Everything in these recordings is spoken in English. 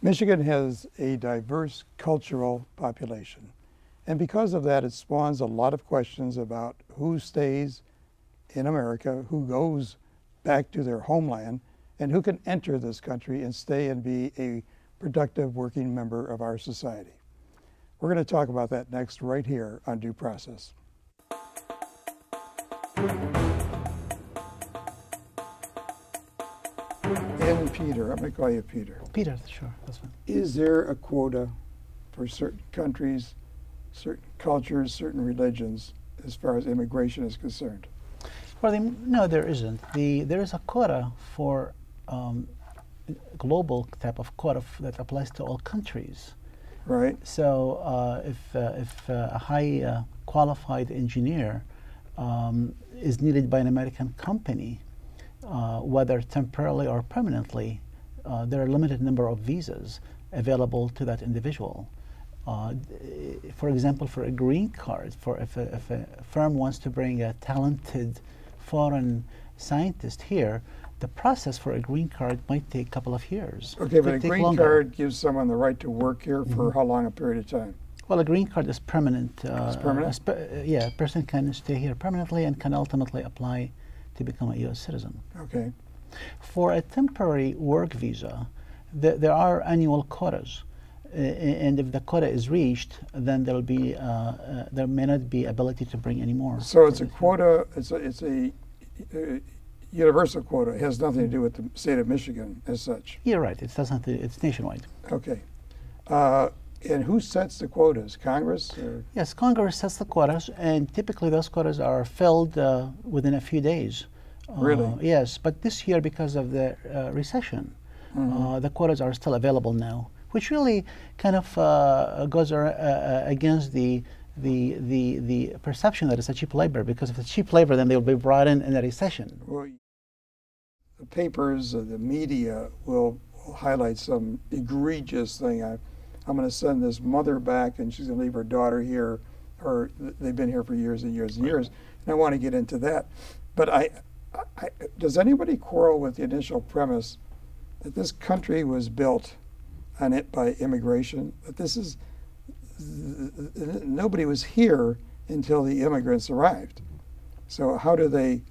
Michigan has a diverse cultural population, and because of that, it spawns a lot of questions about who stays in America, who goes back to their homeland, and who can enter this country and stay and be a productive working member of our society. We're going to talk about that next right here on Due Process. And Peter, I'm going to call you Peter. Peter, sure, that's fine. Is there a quota for certain countries, certain cultures, certain religions as far as immigration is concerned? Well, no, there isn't. There is a quota for global type of quota that applies to all countries. Right. So if a high qualified engineer is needed by an American company, whether temporarily or permanently, there are a limited number of visas available to that individual. For example, for a green card, if a firm wants to bring a talented foreign scientist here, the process for a green card might take a couple of years. Okay, but a green card gives someone the right to work here for how long a period of time? Well, a green card is permanent. It's permanent? Yeah, a person can stay here permanently and can ultimately apply to become a U.S. citizen. Okay. For a temporary work visa, there are annual quotas. And if the quota is reached, then there'll be there may not be ability to bring any more. So it's a quota. It's a universal quota. It has nothing to do with the state of Michigan as such. You're right. It doesn't. It's nationwide. Okay. And who sets the quotas? Congress? Or? Yes, Congress sets the quotas, and typically those quotas are filled within a few days. Really? Yes, but this year, because of the recession, the quotas are still available now, which really kind of goes against the perception that it's a cheap labor, because if it's cheap labor, then they'll be brought in a recession. Well, the papers, the media will highlight some egregious thing. I'm going to send this mother back, and she's going to leave her daughter here, or they've been here for years and years and years. And I want to get into that. But does anybody quarrel with the initial premise that this country was built on it by immigration? That this is, nobody was here until the immigrants arrived. So how do they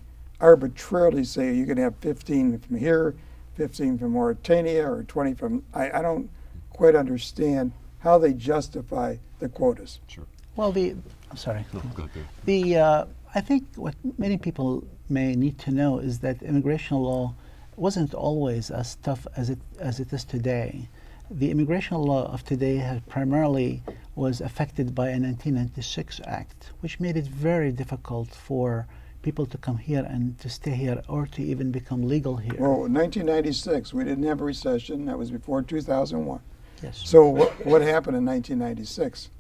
arbitrarily say you can have 15 from here, 15 from Mauritania, or 20 from, I don't quite understand how they justify the quotas. Sure. Well, I'm sorry. No, go ahead. I think what many people may need to know is that immigration law wasn't always as tough as it is today. The immigration law of today primarily was affected by a 1996 act, which made it very difficult for people to come here and to stay here or to even become legal here. Well, in 1996, we didn't have a recession. That was before 2001. Yes. So what happened in 1996?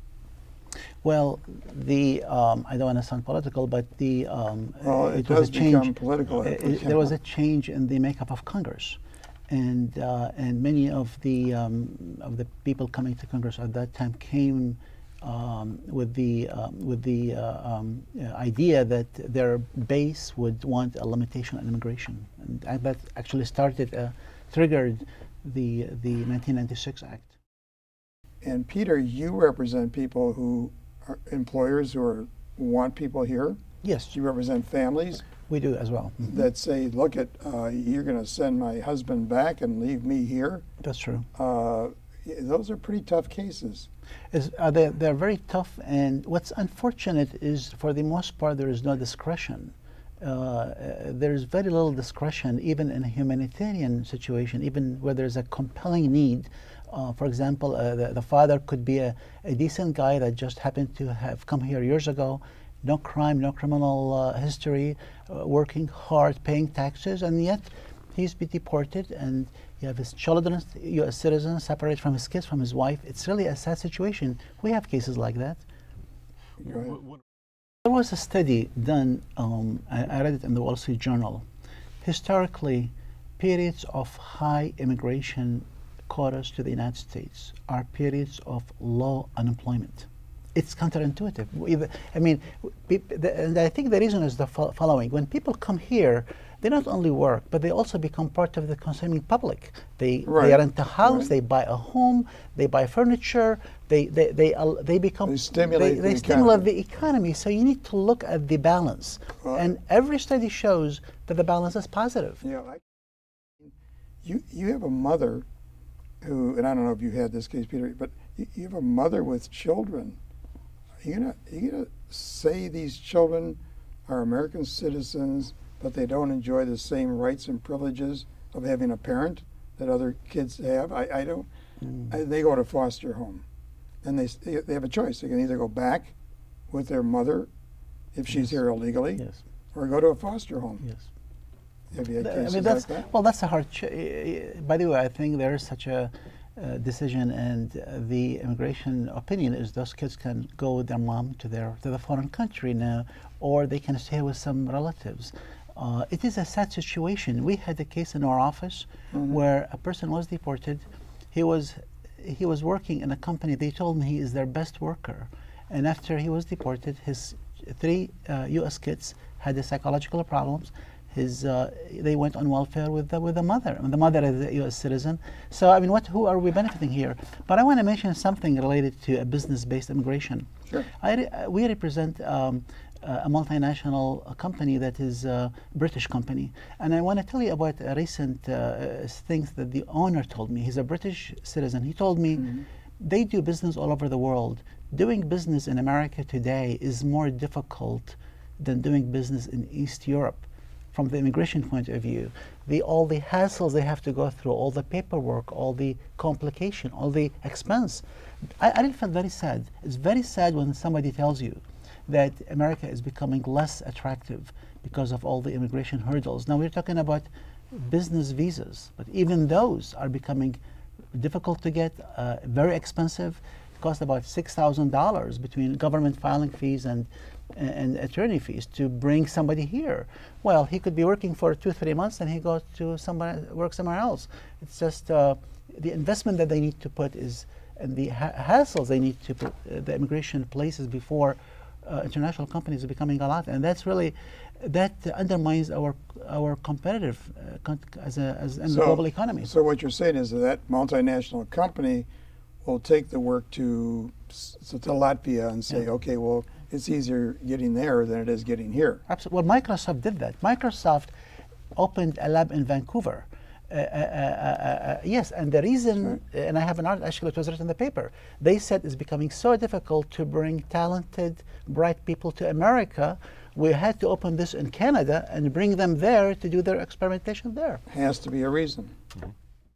Well, I don't want to sound political, but well, it was does a change. become political. There was a change in the makeup of Congress, and many of the people coming to Congress at that time came with the idea that their base would want a limitation on immigration, and that actually triggered the 1996 Act. And Peter, you represent people who are employers who want people here. Yes. You represent families. We do as well. That say, look, you're going to send my husband back and leave me here. That's true. Those are pretty tough cases. They're very tough, and what's unfortunate is, for the most part, there is no discretion. There's very little discretion, even in a humanitarian situation, even where there's a compelling need. For example, the father could be a decent guy that just happened to have come here years ago, no crime, no criminal history, working hard, paying taxes, and yet he's been deported, and you have his children, U.S. citizens, separated from his kids, from his wife. It's really a sad situation. We have cases like that. There was a study done, I read it in the Wall Street Journal. Historically, periods of high immigration quotas to the United States are periods of low unemployment. It's counterintuitive. I mean, and I think the reason is the following. When people come here, they not only work, but they also become part of the consuming public. They Right. rent a house, Right. they buy a home, they buy furniture, they become They stimulate they the stimulate economy. the economy. So you need to look at the balance, and every study shows that the balance is positive. You know, you have a mother who, and I don't know if you had this case, Peter, but you have a mother with children. Are you gonna say these children are American citizens, but they don't enjoy the same rights and privileges of having a parent that other kids have? I don't. They go to foster home, and they have a choice. They can either go back with their mother if she's here illegally, Yes. or go to a foster home. Yes. Have you had I cases mean, that's like that? well, that's a hard. By the way, I think there is such a decision, and the immigration opinion is those kids can go with their mom to the foreign country now, or they can stay with some relatives. It is a sad situation. We had a case in our office where a person was deported. He was working in a company. They told me he is their best worker, and after he was deported, his 3 U.S. kids had the psychological problems. They went on welfare with the mother, and the mother is a U.S. citizen. So I mean, who are we benefiting here? But I want to mention something related to a business-based immigration. Sure. We represent a multinational company that is a British company, and I want to tell you about a recent things that the owner told me. He's a British citizen. He told me they do business all over the world. Doing business in America today is more difficult than doing business in East Europe. From the immigration point of view, all the hassles they have to go through, all the paperwork, all the complication, all the expense. I really felt very sad. It's very sad when somebody tells you that America is becoming less attractive because of all the immigration hurdles. Now we're talking about business visas, but even those are becoming difficult to get, very expensive. It costs about $6,000 between government filing fees and attorney fees to bring somebody here. Well, he could be working for 2-3 months and he goes to work somewhere else. It's just the investment that they need to put and the hassles they need to put the immigration places before international companies are becoming a lot, and that undermines our competitive in the global economy. So what you're saying is that multinational company will take the work to Latvia and say, okay, well, it's easier getting there than it is getting here. Absolutely. Well, Microsoft did that. Microsoft opened a lab in Vancouver. Yes, and the reason, and I have an article, actually it was written in the paper, they said it's becoming so difficult to bring talented, bright people to America, we had to open this in Canada and bring them there to do their experimentation there. Has to be a reason.